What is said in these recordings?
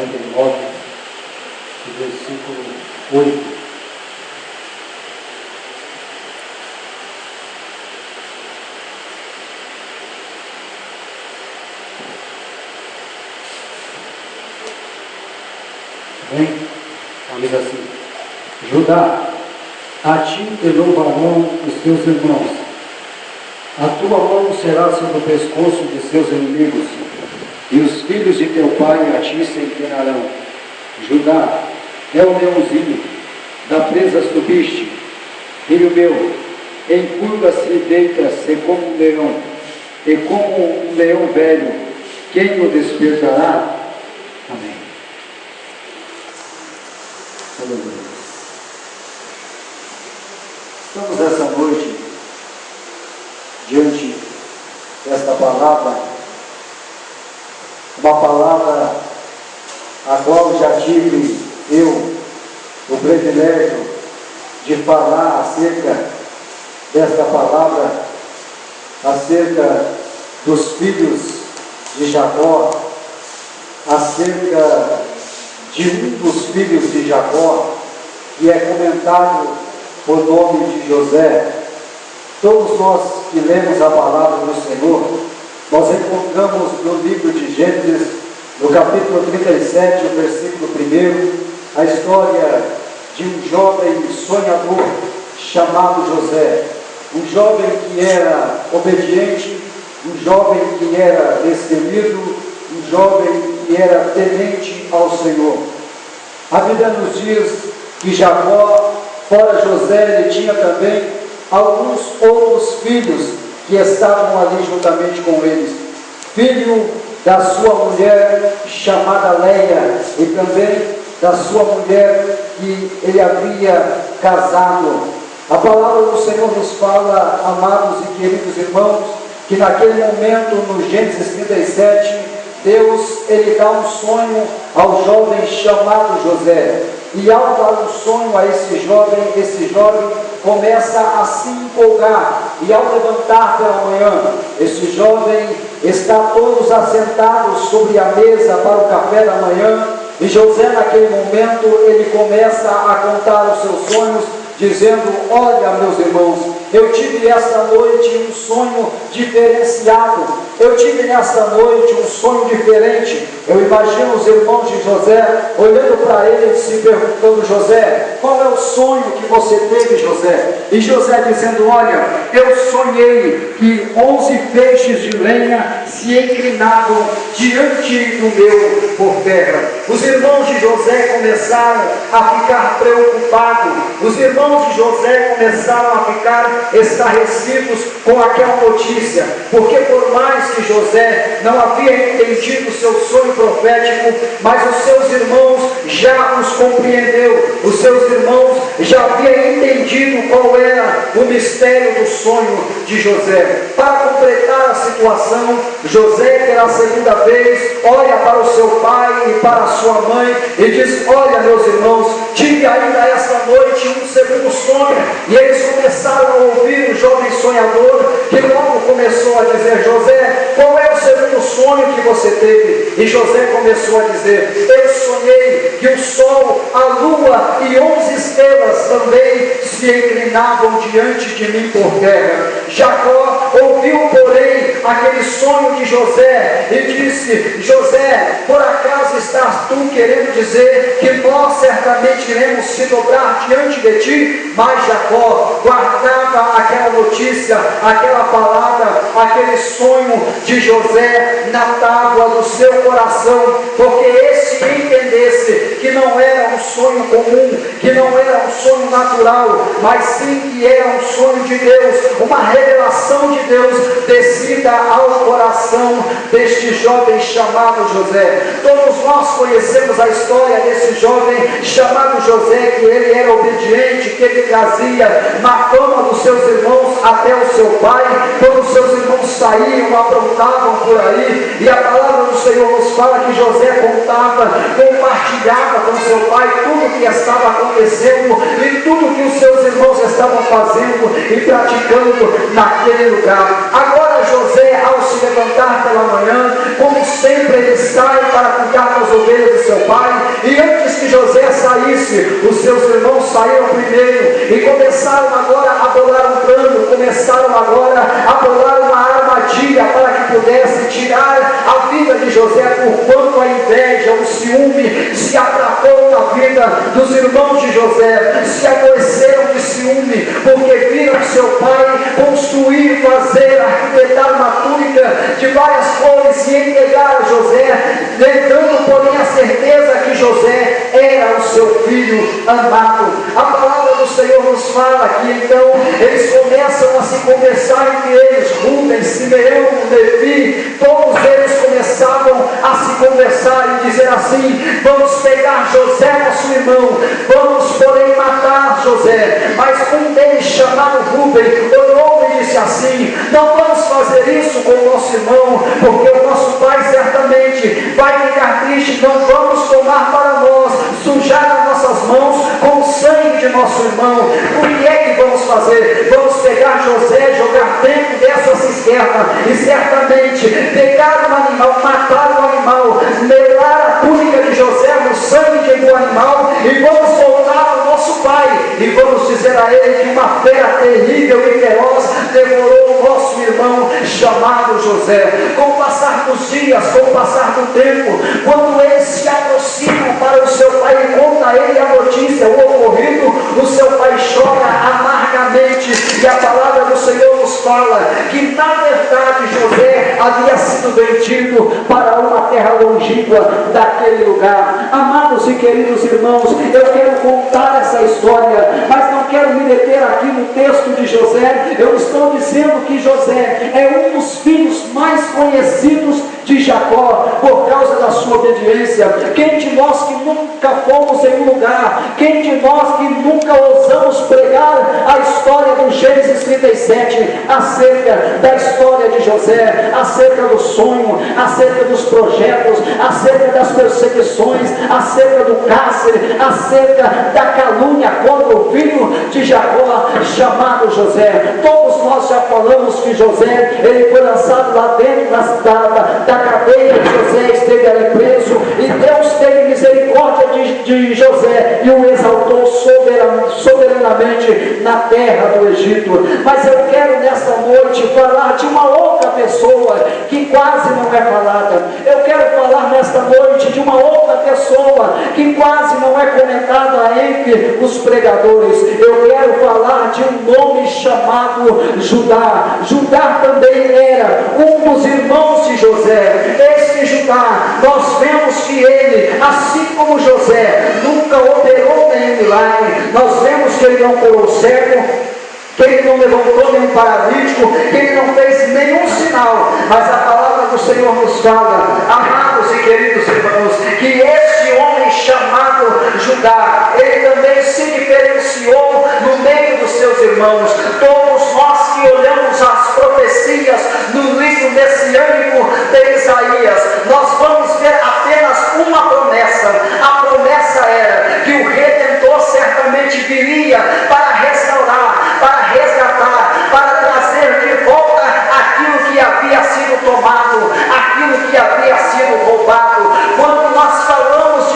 49, do versículo 8. Bem, diz assim: Judá, a ti te louvarão os teus irmãos, a tua mão será sobre o pescoço de seus inimigos, e os filhos de teu pai a ti se inclinarão. Judá, é o leãozinho, da presa subiste, filho meu, encurva-se e deita-se como um leão, e como um leão velho, quem o despertará? Amém. Aleluia. Estamos essa noite diante desta palavra, uma palavra a qual já tive eu o privilégio de falar acerca desta palavra, acerca dos filhos de Jacó, acerca de um dos filhos de Jacó, que é comentado por nome de José. Todos nós que lemos a palavra do Senhor, nós encontramos no livro de Gênesis, no capítulo 37, o versículo 1, a história de um jovem sonhador chamado José, um jovem que era obediente, um jovem que era destemido, um jovem que era temente ao Senhor. A Bíblia nos diz que Jacó, fora José, ele tinha também alguns outros filhos que estavam ali juntamente com eles. Filho da sua mulher chamada Leia, e também da sua mulher que ele havia casado. A palavra do Senhor nos fala, amados e queridos irmãos, que naquele momento, no Gênesis 37, Deus, ele dá um sonho ao jovem chamado José. E ao dar um sonho a esse jovem começa a se empolgar. E ao levantar pela manhã, esse jovem está todos assentados sobre a mesa para o café da manhã. E José, naquele momento, ele começa a contar os seus sonhos, dizendo: olha, meus irmãos, eu tive esta noite um sonho diferenciado, eu tive nesta noite um sonho diferente. Eu imagino os irmãos de José olhando para ele e se perguntando: José, qual é o sonho que você teve, José? E José dizendo: olha, eu sonhei que 11 feixes de lenha se inclinavam diante do meu por terra. Os irmãos de José começaram a ficar preocupados, os irmãos de José começaram a ficar estarrecidos com aquela notícia, porque por mais que José não havia entendido o seu sonho profético, mas os seus irmãos já os compreendeu, os seus irmãos já haviam entendido qual era o mistério do sonho de José. Para completar a situação, José pela segunda vez olha para o seu pai e para a sua mãe e diz: olha, meus irmãos, tive ainda esta noite um segundo sonho. E eles começaram a ouvir o jovem sonhador, que logo começou a dizer: José, qual é o segundo sonho que você teve? E José começou a dizer: eu sonhei que o sol, a lua e 11 estrelas também se inclinavam diante de mim por terra. Jacó ouviu, porém, aquele sonho de José e disse: José, por acaso estás tu querendo dizer que nós certamente iremos se dobrar diante de ti? Mas Jacó guardava aquela notícia, aquela palavra, aquele sonho de José na tábua do seu coração, porque esse entendesse que não era um sonho comum, que não era um sonho natural, mas sim que era um sonho de Deus, uma revelação de Deus descida ao coração deste jovem chamado José. Todos nós conhecemos a história desse jovem chamado José, que ele era obediente, que ele trazia na fama dos seus irmãos até o seu pai. Quando os seus irmãos saíam, aprontavam por aí, e a palavra do Senhor nos fala que José contava, compartilhava com seu pai tudo o que estava acontecendo e tudo que os seus irmãos estavam fazendo e praticando naquele lugar. Agora José, ao se levantar pela manhã, como sempre, ele sai para cuidar das ovelhas do seu pai. disse, os seus irmãos saíram primeiro e começaram agora a bolar um plano, começaram agora a bolar uma armadilha para que pudesse tirar a vida de José, por quanto a inveja, o ciúme se atrapou na vida dos irmãos de José, se adoeceram de ciúme, porque viram seu pai construir, fazer, arquitetar uma túnica de várias cores e entregar a José, dando porém a certeza que José era o seu filho amado. A palavra do Senhor nos fala que então eles começam a se conversar entre eles, Rubens, Simeão, Levi, todos eles começavam a se conversar e dizer assim: vamos pegar José, nosso irmão, vamos porém matar José. Mas um deles, chamado Rubem, orou e disse assim: não vamos fazer isso com o nosso irmão, porque o nosso pai certamente vai ficar triste. Não vamos tomar para nós, sujar as nossas mãos com o sangue de nosso irmão. O que é que vamos fazer? Vamos pegar José, jogar dentro dessa cisterna e certamente pegar um animal, matar o animal, melar a túnica de José no sangue de um animal e vamos voltar ao nosso pai e vamos dizer a ele que uma fera terrível e feroz devorou o nosso irmão chamado José. Com o passar dos dias, com o passar do tempo, quando eles se aproximam para o seu pai e conta a ele a notícia, o ocorrido, o seu pai chora amargamente e a palavra do Senhor nos fala que na verdade José havia sido vendido para uma terra longínqua daquele lugar. Amados e queridos irmãos, eu quero contar essa história, mas não quero me deter aqui no texto de José. Eu estou dizendo que José é um dos filhos mais conhecidos de Jacó por causa da sua obediência. Quem de nós que nunca fomos em um lugar, quem de nós que nunca ousamos pregar a história do Gênesis 37 acerca da história de José, acerca do sonho, acerca dos projetos, acerca das perseguições, acerca do cárcere, acerca da calúnia contra o filho de Jacó chamado José. Todos nós já falamos que José, ele foi lançado lá dentro da cadeia de José, esteve ali preso e Deus teve misericórdia de José e o exaltou soberanamente na terra do Egito. Mas eu quero nesta noite falar de uma outra pessoa que quase não é falada. Eu quero falar nesta noite de uma outra pessoa que quase não é comentada entre os pregadores. Eu quero falar de um nome chamado Judá. Judá também era um dos irmãos de José. Esse Judá, nós vemos que ele, assim como José, nunca operou nenhum milagre. Nós vemos que ele não curou cego, que ele não levantou nenhum paralítico, que ele não fez nenhum sinal. Mas a palavra do Senhor nos fala, amados e queridos irmãos, que esse homem chamado Judá, ele também se diferenciou no meio dos seus irmãos. Todos nós que olhamos as profecias no livro messiânico de Isaías, nós vamos ver apenas uma promessa. A promessa era que o Redentor certamente viria para restaurar, para resgatar, para trazer de volta aquilo que havia sido tomado, aquilo que havia sido roubado. Quando nós falamos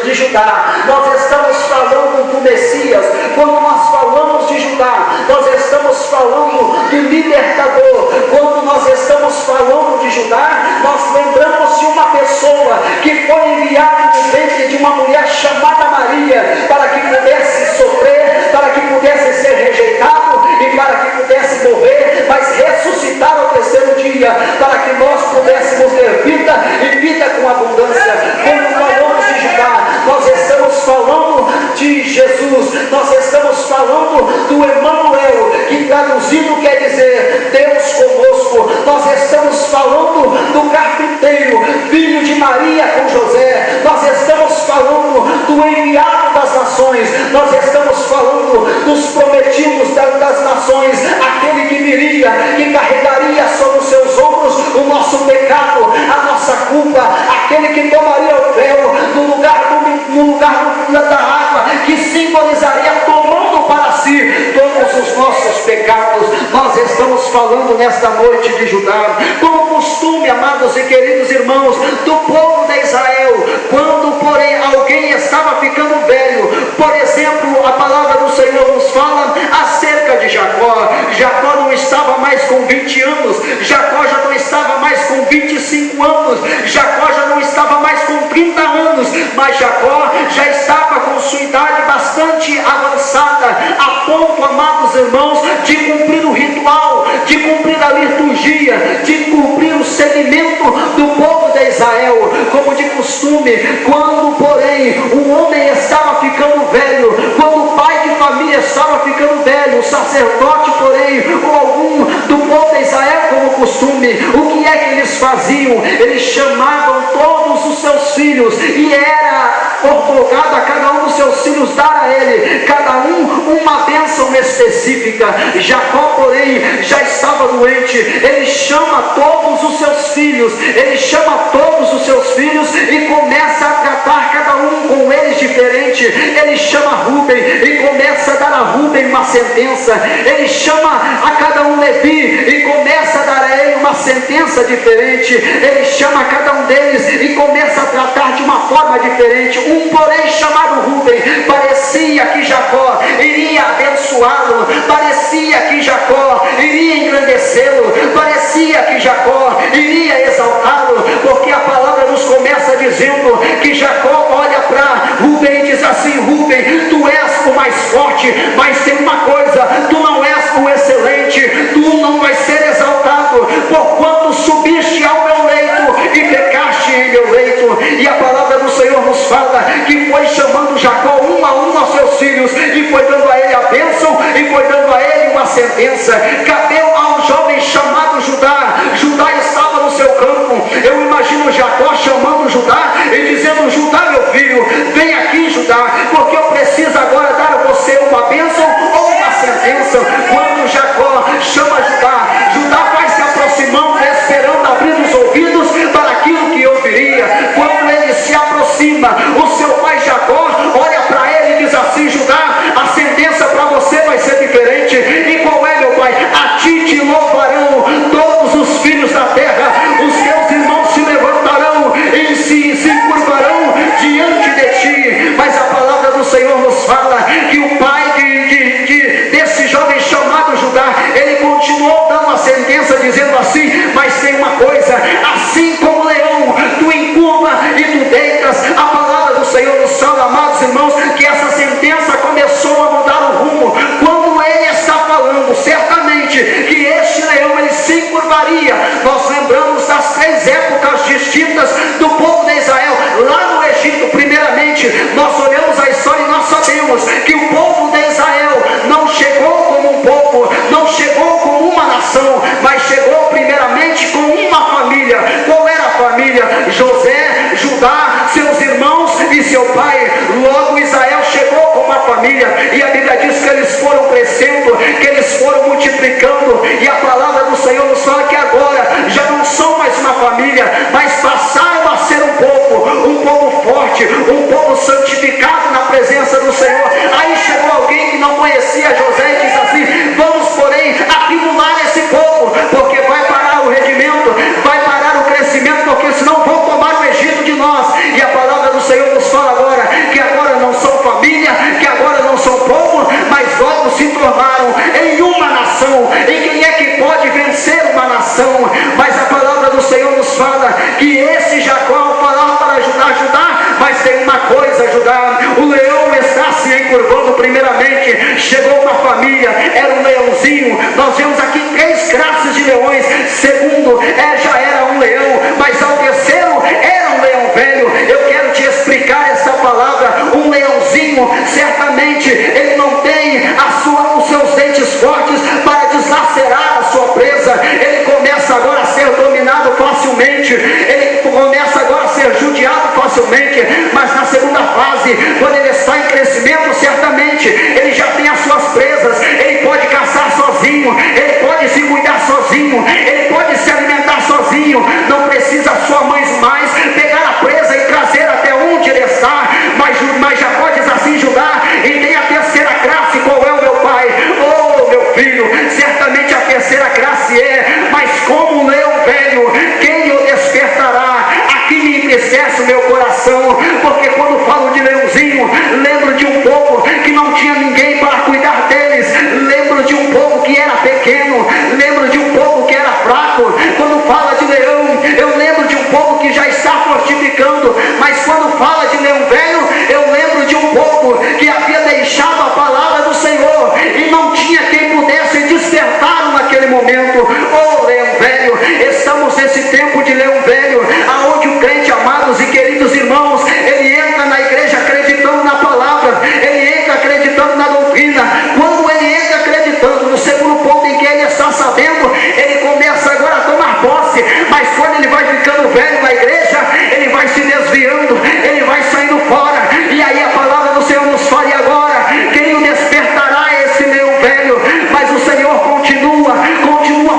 de Judá, nós estamos falando do Messias. Quando nós falamos de Judá, nós estamos falando do libertador. Quando nós estamos falando de Judá, nós lembramos de uma pessoa que foi enviada no ventre de uma mulher chamada Maria, para que pudesse sofrer, para que pudesse ser rejeitado e para que pudesse morrer, mas ressuscitar ao terceiro dia, para que nós pudéssemos ter vida e vida com abundância. Quando falamos de Judá, nós estamos falando de Jesus, nós estamos falando do Emanuel, que traduzido quer dizer Deus conosco. Nós estamos falando do carpinteiro, filho de Maria com José. Nós estamos falando do enviado das nações. Nós estamos falando dos prometidos das nações, aquele que viria, que carregaria sobre os seus ombros o nosso pecado, a nossa culpa, aquele que tomaria o véu no lugar da água, que simbolizaria tomando para si todos os nossos pecados. Nós estamos falando nesta noite de Judá, como costume, amados e queridos irmãos, do povo de Israel. Quando porém alguém estava ficando velho, mais com 20 anos, Jacó já não estava mais com 25 anos, Jacó já não estava mais com 30 anos, mas Jacó já estava com sua idade bastante avançada, a ponto, amados irmãos, de cumprir o ritual, de cumprir a liturgia, de cumprir o segmento do povo de Israel, como de costume. Quando, porém, o homem estava ficando velho, quando o pai de família estava ficando velho, o sacerdote, porém, ou algum do povo de Israel, como costume, o que é que eles faziam? Eles chamavam todos os seus filhos, e era ortogado a cada um dos seus filhos dar a ele, cada um uma bênção específica. Jacó, porém, já estava doente. Ele chama todos os seus filhos, e começa a tratar cada um com eles diferente. Ele chama Rúben e começa a dar a Rúben uma sentença. Ele chama a cada um Levi e começa a dar a ele uma sentença diferente. Ele chama cada um deles e começa a tratar de uma forma diferente. Um, porém, chamado Rúben, parecia que Jacó iria abençoá-lo, parecia que Jacó iria engrandecê-lo, parecia que Jacó iria exaltá-lo, porque a palavra nos começa dizendo que Jacó olha para Rúben e diz assim: Rúben, tu és o mais forte, mas tem uma coisa, tu não és o excelente, tu não vais ser exaltado, porquanto subiste ao meu leito e pecaste em meu leito. E a palavra do Senhor nos fala que foi chamando Jacó um a um aos seus filhos, e foi dando a ele a bênção, e foi dando a ele uma sentença. Cabeu a um jovem chamado Judá. Judá estava no seu campo. Eu imagino Jacó chamando Judá e dizendo: Judá, meu filho, vem aqui, Judá, porque eu preciso agora dar a você uma bênção ou uma sentença. Quando Jacó chama Judá, Judá vai se aproximando, esperando abrir os ouvidos para aquilo que ouviria. Quando ele se aproxima, o seu pai Jacó olha para ele e diz assim: Judá, a sentença para você vai ser diferente. E qual é, meu pai? A ti te louvarão todos os filhos da terra, os teus irmãos se levantarão e se curvarão diante de ti. Mas a palavra do Senhor nos fala que o pai desse jovem chamado Judá, ele continuou dando a sentença, dizendo assim: mas tem uma coisa, assim como leão, tu encurva e tu deitas. A palavra do Senhor nos fala, amados irmãos, que essa sentença começou a mudar o rumo. Quando ele está falando, certamente que este leão ele se curvaria. Nós lembramos das 3 épocas distintas do povo de Israel lá no Egito. Primeiramente, nós olhamos a história e nós sabemos que o povo de Israel não chegou como um povo, não chegou como uma nação, mas chegou primeiramente com uma família. Qual era a família? José, Judá, seus irmãos e seu pai. Logo Israel chegou como uma família, e a Bíblia diz que eles foram crescendo, que eles foram multiplicando, e a palavra do Senhor nos fala que agora já não são mais uma família, mas passaram a ser um povo forte, um povo santificado na presença do Senhor. Aí chegou alguém que não conhecia José e disse assim: vamos, porém, atribular esse povo, porque vai parar o rendimento, vai parar o crescimento, porque senão vão tomar o Egito de nós. E a palavra do Senhor nos fala agora que agora não são família, que agora não são povo, mas logo se tornaram em uma nação. E quem é que pode vencer uma nação? Mas a palavra do Senhor nos fala que esse Jacó falava para Judá: mas tem uma coisa, Judá, o leão está se encurvando. Primeiramente chegou uma família, era um leãozinho. Nós vemos aqui 3 classes de leões. Segundo, já era um leão, mas ao terceiro era um leão velho. Eu quero te explicar essa palavra. Um leãozinho, certamente ele não tem os seus dentes fortes para deslacerar a sua presa. Ele começa agora a ser dominado facilmente, ele começa agora a ser judiado facilmente. Mas na segunda fase, quando ele está em crescimento, certamente ele já tem as suas presas, ele pode caçar sozinho, ele pode se cuidar sozinho, ele pode se alimentar sozinho. Não precisa a sua mãe mais pegar a presa e trazer até onde ele está. Mas Jacó diz assim: Judá, e tem a terceira classe. Qual é o meu pai? Oh, meu filho, certamente a terceira classe mas como um leão velho, quem o despertará? Aqui me entristece o meu coração, porque quando falo de leãozinho, lembro de um povo que não tinha ninguém para cuidar deles, lembro de um povo que era pequeno, lembro de um estar fortificando. Mas quando fala de leão velho, eu lembro de um povo que havia deixado a palavra do Senhor e não tinha quem pudesse despertar naquele momento. Oh, leão velho, estamos nesse tempo de leão velho, aonde o crente, amados e queridos irmãos, ele entra na igreja acreditando na palavra, ele entra acreditando na doutrina. Quando ele entra acreditando, no segundo ponto em que ele está sabendo, ele começa agora a tomar posse. Mas quando ele vai ficando velho na igreja, ele vai se desviando, ele vai saindo fora. E aí a palavra do Senhor nos fala: e agora quem o despertará esse leão velho? Mas o Senhor continua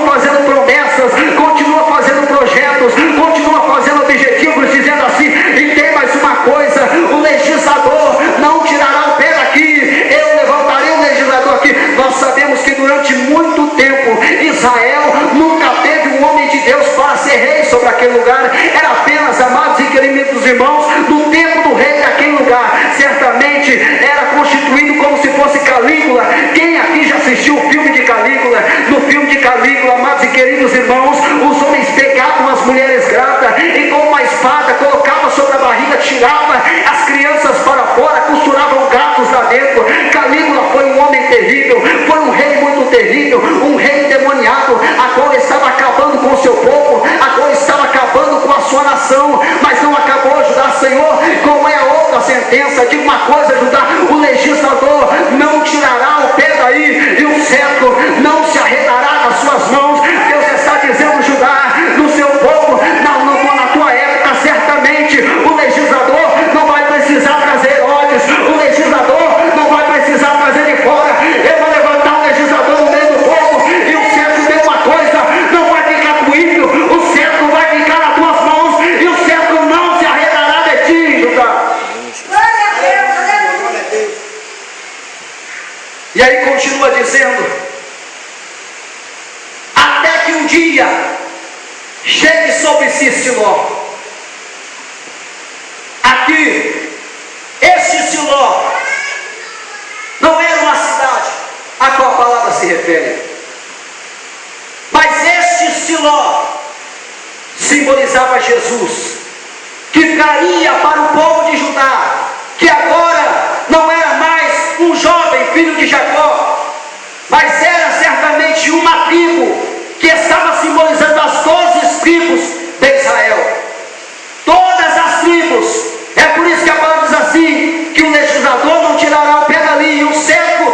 fazendo promessas, continua fazendo projetos, continua fazendo objetivos, dizendo assim: e tem mais uma coisa, o legislador não tirará o pé daqui, eu levantarei o legislador aqui. Nós sabemos que durante muito tempo Israel nunca teve um homem de Deus para ser rei sobre aquele lugar. Era apenas, amados e queridos irmãos, no tempo do rei daquele lugar, certamente era constituído como se fosse Calígula. Quem aqui já assistiu o filme de Calígula? No filme de Calígula, amados e queridos irmãos, os homens pegavam as mulheres grávidas e com uma espada colocavam sobre a barriga, tirava as crianças para fora, costuravam gatos lá dentro. Calígula foi um homem terrível, foi um rei muito terrível, um rei endemoniado, a qual estava acabando com o seu povo, a qual estava acabando com a sua nação. Mas não acabou. Judá, Senhor, qual é a outra sentença? Diga uma coisa, Judá: o legislador não tirará o pé daí, e o cetro não se arredará das suas mãos. Deus está dizendo, Judá, no seu povo, na tua época, certamente o legislador não vai precisar trazer Herodes, o legislador não vai precisar trazer de fora. Eu vou levantar o legislador no meio do povo, e o cetro, tem uma coisa, não vai ficar com ímpio, o cetro vai ficar nas tuas mãos, e o cetro não se arredará de ti, Judá. E aí continua dizendo: até que um dia chegue sobre si Siló. Aqui, este Siló não era uma cidade a qual a palavra se refere, mas este Siló simbolizava Jesus, que traria para o povo de Judá, que agora não era mais um jovem filho de Jacó, mas era certamente uma tribo que estava simbolizando as 12 tribos de Israel. Todas as tribos. É por isso que a palavra diz assim: que o legislador não tirará o pé dali, e o cetro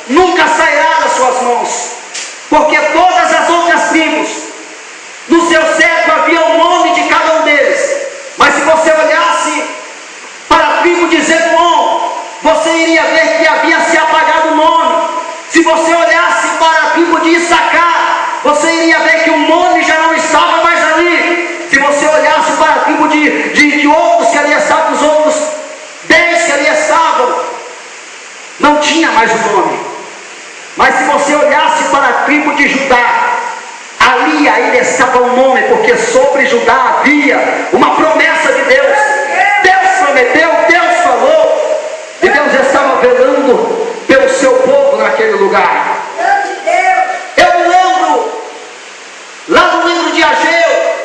nunca sairá das suas mãos. Porque todas as outras tribos, no seu cetro havia o nome de cada um deles. Mas se você olhasse para a tribo de Zebulon, você iria ver que havia se apagado o nome. Se você olhasse para a tribo de Issacar, você iria ver que o nome já não estava mais ali. Se você olhasse para a tribo de outros que ali estavam, os outros 10 que ali estavam, não tinha mais o nome. Mas se você olhasse para a tribo de Judá, ali ainda estava o nome, porque sobre Judá havia uma promessa de Deus. Deus prometeu, Deus falou, e Deus estava velando pelo seu povo naquele lugar. Eu me lembro lá no livro de Ageu,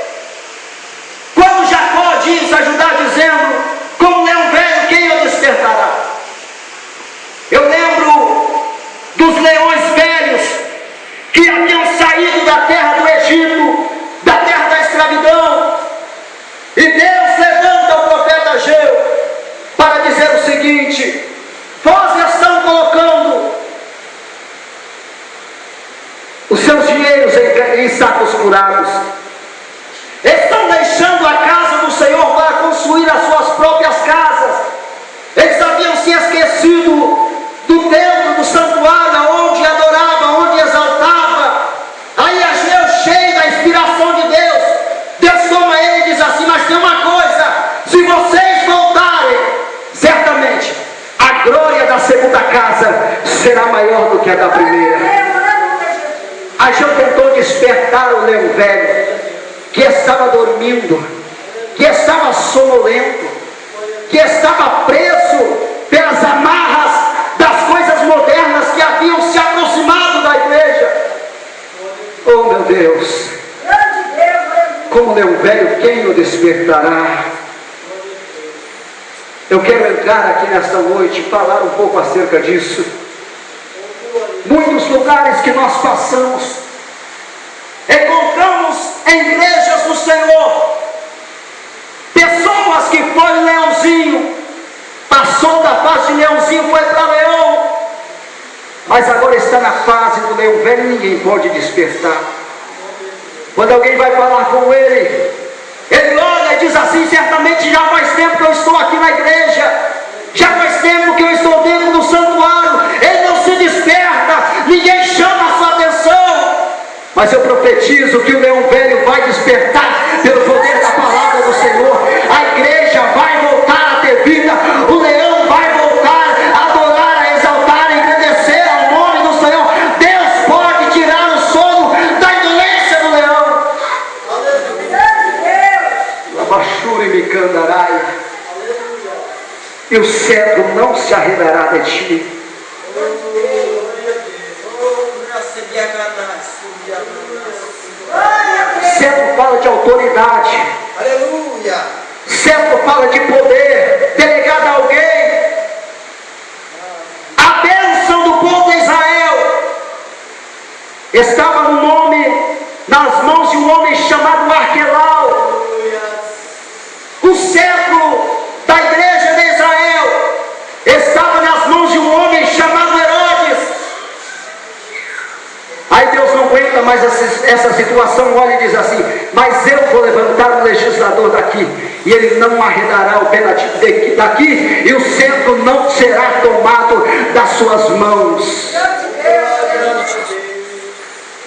quando Jacó diz a Judá, dizendo: como leão velho, quem o despertará? Eu lembro dos leões velhos que haviam saído da terra do Egito, da terra da escravidão, e Deus levanta o profeta Ageu para dizer o seguinte: vós estão colocando os seus dinheiros em sacos furados, estão deixando a casa do Senhor para construir as suas próprias casas. Eles haviam se esquecido do templo, do santuário, onde adorava, onde exaltava. Aí Ageu, cheio da inspiração de Deus, Deus toma ele e diz assim: mas tem uma coisa, se vocês voltarem, certamente a glória da segunda casa será maior do que a da primeira. Ageu tentou despertar o leão velho, que estava dormindo, que estava sonolento, que estava preso pelas amarras das coisas modernas que haviam se aproximado da igreja. Oh meu Deus, como leão velho, quem o Senhor despertará. Eu quero entrar aqui nesta noite e falar um pouco acerca disso. Muitos lugares que nós passamos, encontramos em igrejas do Senhor pessoas que foi leãozinho, passou da fase de leãozinho, foi para leão, mas agora está na fase do leão velho e ninguém pode despertar. Quando alguém vai falar com ele, ele olha e diz assim: certamente já faz tempo que eu estou aqui na igreja, já faz tempo que eu estou dentro do santuário. Ele não se desperta, ninguém chama a sua atenção. Mas eu profetizo que o leão velho vai despertar pelo poder da palavra do Senhor. A igreja vai voltar a ter vida, o leão vai voltar a adorar, a exaltar, a engrandecer ao nome do Senhor. Deus pode tirar o sono da indolência do leão. Labachura e Micandarai, e o cedro não se arredará de ti. Cedro fala de autoridade. Aleluia. Cedro fala de poder delegado a alguém. A bênção do povo de Israel estava no nome, nas mãos de um homem chamado Arquelau. O cetro da igreja de Israel estava nas mãos de um homem chamado Herodes. Aí Deus não aguenta mais essa situação, olha e diz assim: mas eu vou levantar um legislador daqui, e ele não arredará o pé daqui, e o cetro não será tomado das suas mãos.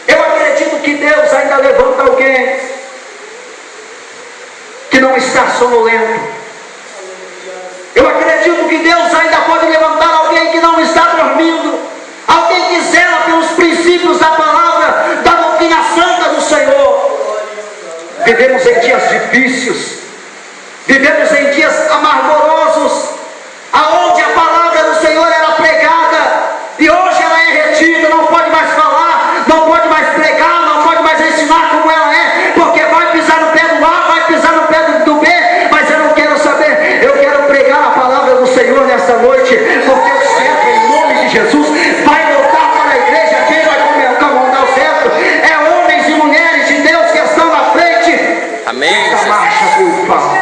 Eu acredito que Deus ainda levanta alguém que não está sonolento. Eu acredito que Deus ainda pode levantar alguém que não está dormindo, alguém que zela pelos princípios da palavra, da doutrina santa do Senhor. Vivemos em dias difíceis, vivemos em dias amargorosos, aonde a palavra do Senhor era pregada e hoje ela é retida, não pode mais falar, não pode mais pregar, não pode mais ensinar como ela é, porque vai pisar no pé do A, vai pisar no pé do B. Mas eu não quero saber, eu quero pregar a palavra do Senhor nesta noite, porque o cetro, em nome de Jesus, vai voltar para a igreja. Quem vai comandar o cetro é homens e mulheres de Deus que estão na frente. Amém. Essa marcha triunfal.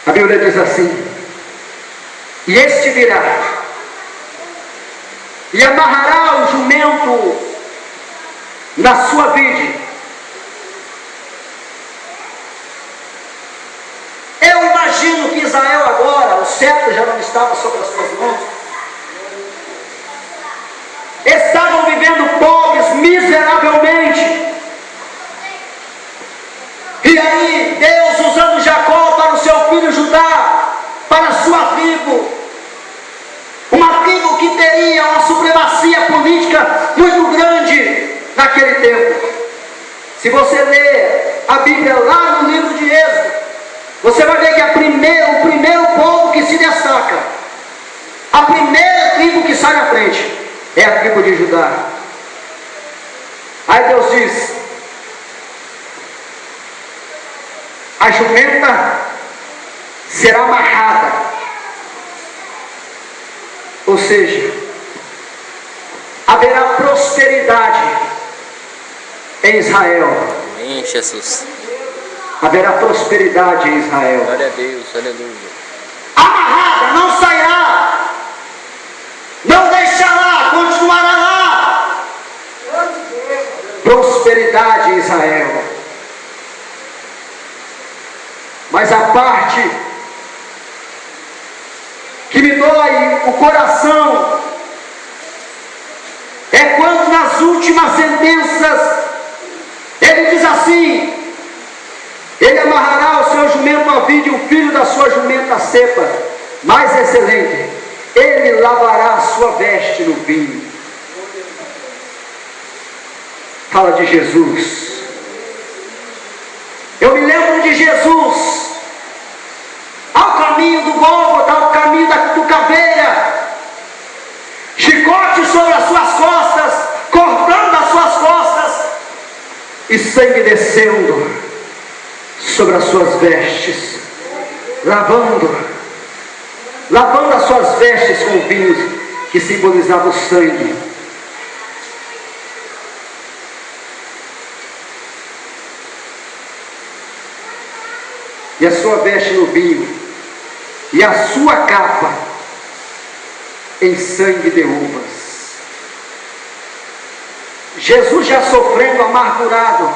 A Bíblia diz assim: e este virá e amarrará o jumento na sua vide. Eu imagino que Israel agora, o cetro já não estava sobre as suas mãos, estavam vivendo pobres miseravelmente. E aí Deus, usando Jacó para o seu filho Judá, para a sua tribo, uma tribo que teria uma supremacia política muito grande naquele tempo. Se você ler a Bíblia lá no livro de Êxodo, você vai ver que o primeiro povo que se destaca, a primeira tribo que sai na frente, é a tribo de Judá. Aí Deus diz: a jumenta será amarrada, ou seja, haverá prosperidade em Israel. Amém, Jesus. Haverá prosperidade em Israel. Glória a Deus, aleluia. Amarrada, não sairá, não deixará, continuará lá. Prosperidade em Israel. Mas a parte que me dói o coração é quando nas últimas sentenças ele diz assim: ele amarrará o seu jumento à vide e o filho da sua jumenta à cepa, mais excelente, ele lavará a sua veste no vinho. Fala de Jesus. Eu me lembro de Jesus ao caminho do Gólgota, ao caminho do Caveira, chicote sobre as suas costas, cortando as suas e sangue descendo sobre as suas vestes, lavando as suas vestes com vinho que simbolizava o sangue. E a sua veste no vinho, e a sua capa em sangue de uvas. Jesus já sofrendo, amargurado.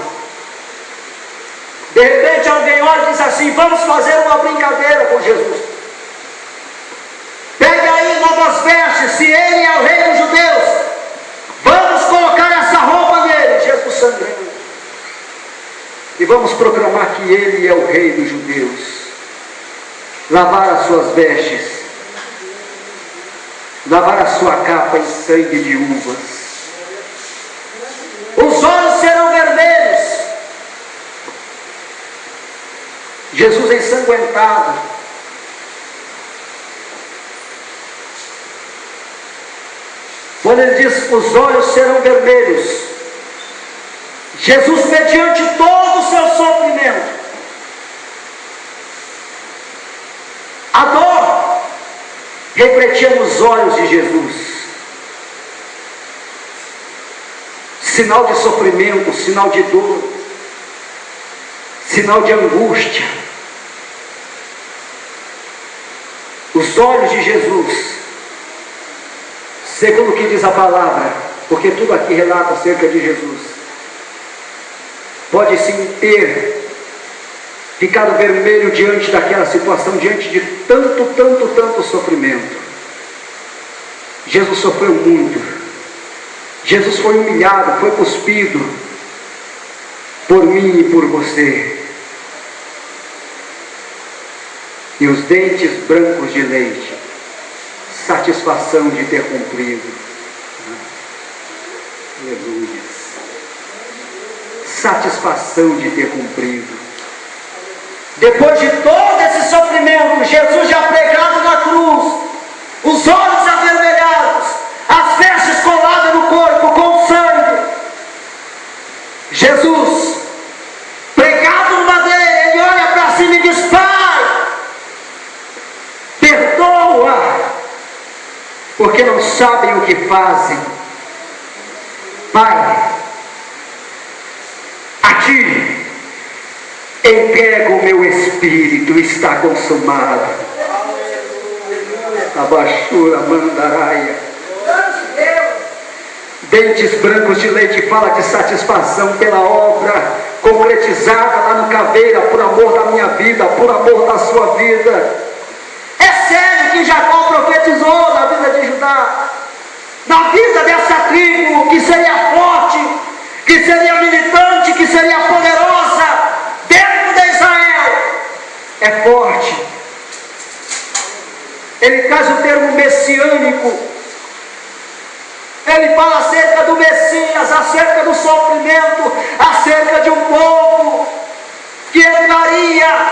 De repente alguém olha e diz assim: vamos fazer uma brincadeira com Jesus. Pega aí novas vestes, se ele é o rei dos judeus, vamos colocar essa roupa nele, Jesus sangrando. E vamos proclamar que ele é o rei dos judeus. Lavar as suas vestes, lavar a sua capa em sangue de uvas. Os olhos serão vermelhos. Jesus ensanguentado. Quando ele diz os olhos serão vermelhos, Jesus, mediante todo o seu sofrimento, a dor refletia nos olhos de Jesus, sinal de sofrimento, sinal de dor, sinal de angústia. Os olhos de Jesus, segundo o que diz a palavra, porque tudo aqui relata acerca de Jesus, pode sim ter ficado vermelho diante daquela situação, diante de tanto sofrimento. Jesus sofreu muito. Jesus foi humilhado, foi cuspido por mim e por você. E os dentes brancos de leite, satisfação de ter cumprido. Aleluia. Satisfação de ter cumprido. Depois de todo esse sofrimento, Jesus já pregado na cruz, os olhos avermelhados, as vestes coladas no corpo com sangue. Jesus, pregado no madeira, ele olha para cima e diz: Pai, perdoa, porque não sabem o que fazem. Pai, a ti entrego o meu espírito, está consumado. Abaixura mandaraia. Dentes brancos de leite fala de satisfação pela obra concretizada lá no Caveira, por amor da minha vida, por amor da sua vida. É sério que Jacó profetizou na vida de Judá, na vida dessa tribo que seria forte, que seria militante, que seria poderosa dentro de Israel. É forte. Ele traz o termo messiânico. Ele fala acerca do Messias, acerca do sofrimento, acerca de um povo que entraria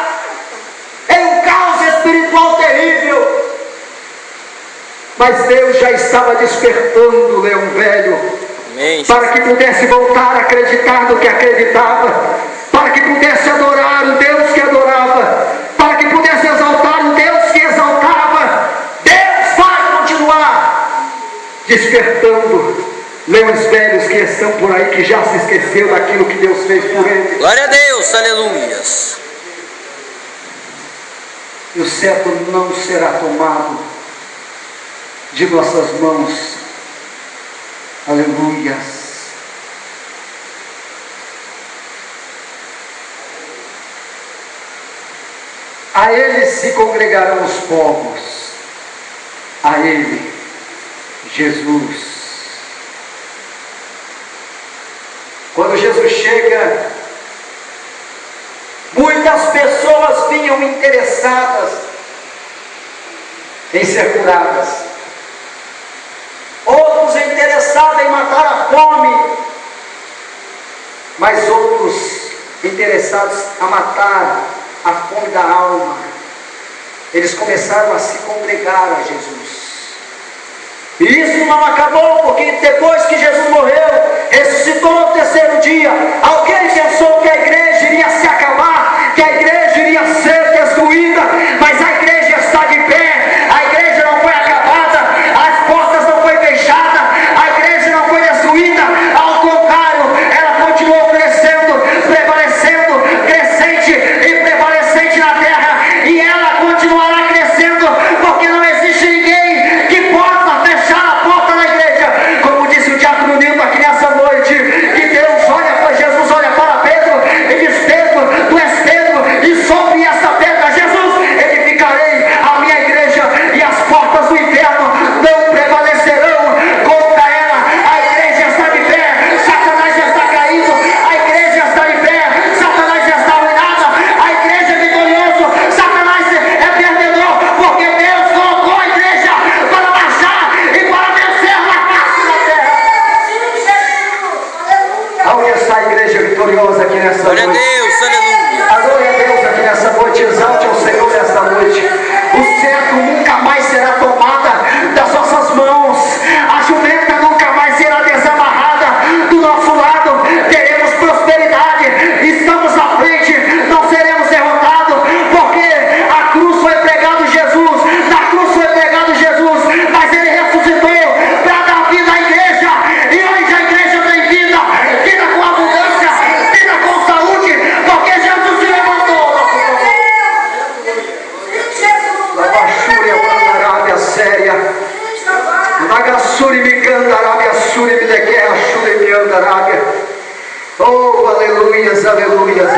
em um caos espiritual terrível. Mas Deus já estava despertando o leão velho, Amém. para que pudesse voltar a acreditar no que acreditava, para que pudesse adorar o Deus que adorava, para que pudesse exaltar o Deus que exaltava. Deus vai continuar despertando leões velhos que estão por aí, que já se esqueceu daquilo que Deus fez por eles. Glória a Deus, aleluias. E o cetro não será tomado de nossas mãos. Aleluias. A ele se congregarão os povos, a ele, Jesus. Quando Jesus chega, muitas pessoas vinham interessadas em ser curadas, outros interessados em matar a fome, mas outros interessados a matar a fome da alma. Eles começaram a se congregar a Jesus. E isso não acabou, porque depois que Jesus morreu, ressuscitou no terceiro dia, alguém pensou que a igreja iria se acabar, que a igreja iria ser destruída, mas a igreja está de pé, a igreja não foi acabada, as portas não foram fechadas, a igreja não foi destruída, ao contrário, ela continuou crescendo, prevalecendo, crescente e prevalecente na terra, e ela continuará crescendo, porque não existe ninguém que possa fechar a porta da igreja, como disse o Diácono Nilton aqui nessa noite, que Deus olha para Jesus, olha para Pedro, e diz: Pedro, tu és Pedro, e sobre essa pedra, Jesus, edificarei a minha igreja, e as portas do inferno não prevalecerão contra ela. A igreja está de pé, Satanás já está caído, a igreja está de pé, Satanás já está arruinada, a igreja é vitorioso, Satanás é perdedor, porque Deus colocou a igreja para marchar e para vencer na face da terra. Aonde está a igreja vitoriosa aqui nessa Glória a noite? Deus, aleluia. A glória a Deus aqui nessa noite, exalte ao Senhor nesta noite. O cerco nunca mais será tomada das nossas mãos, a jumenta nunca mais será desamarrada do nosso lado, teremos prosperidade, estamos à frente, não seremos derrotados, porque a cruz foi pregado Jesus, na cruz foi pregado Jesus, mas ele ressuscitou para dar vida à igreja, e hoje a igreja tem vida, vida com abundância, vida com saúde, porque Jesus se levantou. Labachúria, Mandarábia, Séria, Nagassuri, Micandarábia, Suri, Milequer, Achuri, Miandarábia. Oh, aleluias, aleluias.